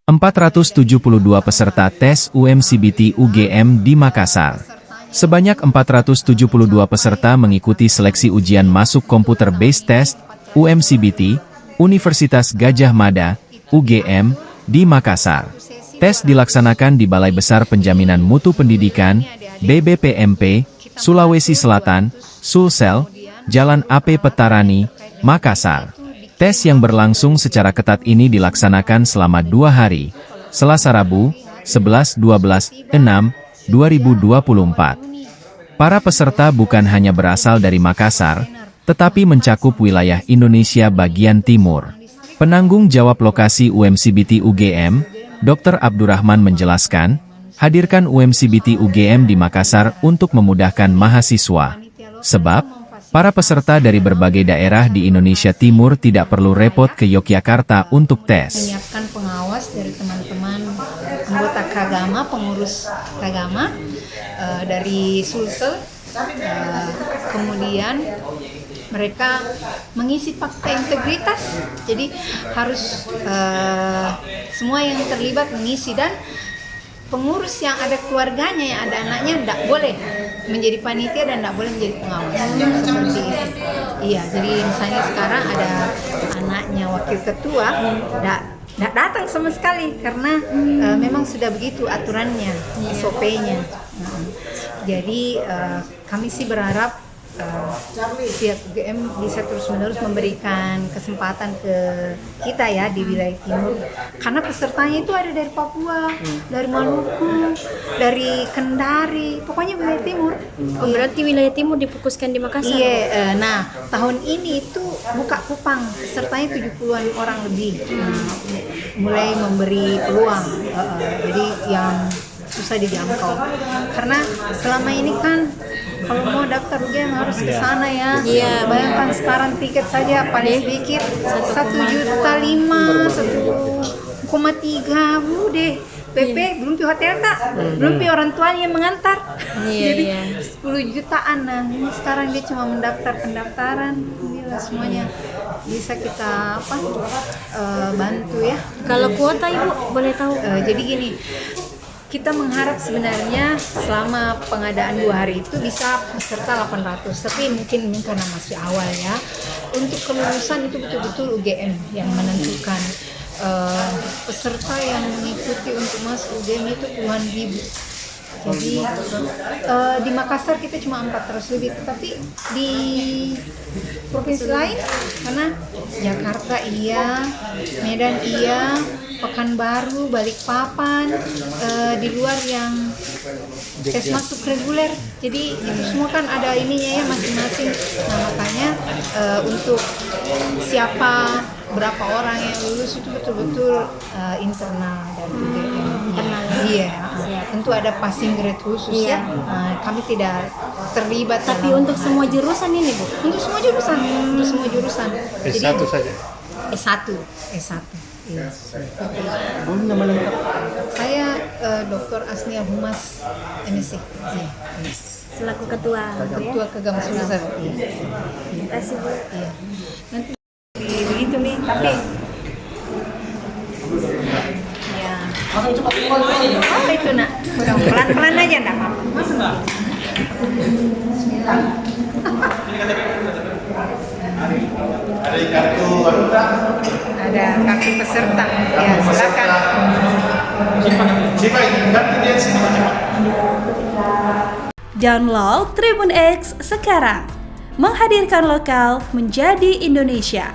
472 peserta tes UMCBT UGM di Makassar. Sebanyak 472 peserta mengikuti seleksi ujian masuk Computer Based Test UMCBT Universitas Gadjah Mada UGM di Makassar. Tes dilaksanakan di Balai Besar Penjaminan Mutu Pendidikan BBPMP Sulawesi Selatan, Sulsel, Jalan AP Petarani, Makassar. Tes yang berlangsung secara ketat ini dilaksanakan selama 2 hari, Selasa Rabu, 11, 12, 6, 2024. Para peserta bukan hanya berasal dari Makassar, tetapi mencakup wilayah Indonesia bagian timur. Penanggung jawab lokasi UMCBT UGM, Dr. Abdurrahman menjelaskan, hadirkan UMCBT UGM di Makassar untuk memudahkan mahasiswa. Sebab, para peserta dari berbagai daerah di Indonesia Timur tidak perlu repot ke Yogyakarta untuk tes. Menyiapkan pengawas dari teman-teman anggota Kagama, pengurus Kagama dari Sulsel. Kemudian mereka mengisi fakta integritas. Jadi harus semua yang terlibat mengisi, dan pengurus yang ada keluarganya, yang ada anaknya, tidak boleh menjadi panitia dan tidak boleh menjadi pengawas. Seperti itu. Iya, jadi misalnya sekarang ada anaknya wakil ketua, tidak datang sama sekali karena memang sudah begitu aturannya, SOP-nya. Jadi kami sih berharap pihak UGM bisa terus-menerus memberikan kesempatan ke kita ya di wilayah timur, karena pesertanya itu ada dari Papua, dari Maluku, dari Kendari, pokoknya wilayah timur. Berarti wilayah timur difokuskan di Makassar? Iya, nah tahun ini itu buka kupang, pesertanya 70-an orang lebih, mulai memberi peluang, jadi yang susah dijangkau, karena selama ini kan kalau mau daftar UGM harus ke sana ya. Iya. Bayangkan sekarang tiket saja paling sedikit 1,5 juta, 1,3 bu deh. PP belum pi hotel tak, belum pi orang tuanya yang mengantar. Jadi 10 jutaan. Nah ini sekarang dia cuma mendaftar pendaftaran. Inilah semuanya bisa kita bantu ya. Kalau kuota Ibu boleh tahu? Jadi gini, kita mengharap sebenarnya selama pengadaan 2 hari itu bisa peserta 800, tapi mungkin karena masih awal ya. Untuk kelulusan itu betul-betul UGM yang menentukan. Peserta yang mengikuti untuk masuk UGM itu puluhan ribu. Jadi di Makassar kita cuma 400 lebih, tetapi di provinsi lain, karena Jakarta iya, Medan iya, Pekanbaru, Balikpapan, di luar yang tes masuk reguler. Jadi itu semua kan ada ininya ya masing-masing. Nah makanya untuk siapa berapa orang yang lulus itu betul-betul internal dari UGM. Iya, tentu ada passing grade khusus ya. Kami tidak terlibat. Tapi untuk semua jurusan ini Bu? Untuk semua jurusan, untuk semua jurusan. S1 saja. S1. Iya. Nama lengkap? Saya Dr. Asnia Humas MSc. Iya. Selaku ketua. Ketua Kagama Sulsel. Iya. Terima kasih Bu. Iya. Nanti begitu nih, tapi ya. Apa itu nak? Pelan-pelan aja nak. Bismillah. Ada kartu Ada kartu peserta. Ya, silakan. Download Tribun X sekarang. Menghadirkan lokal menjadi Indonesia.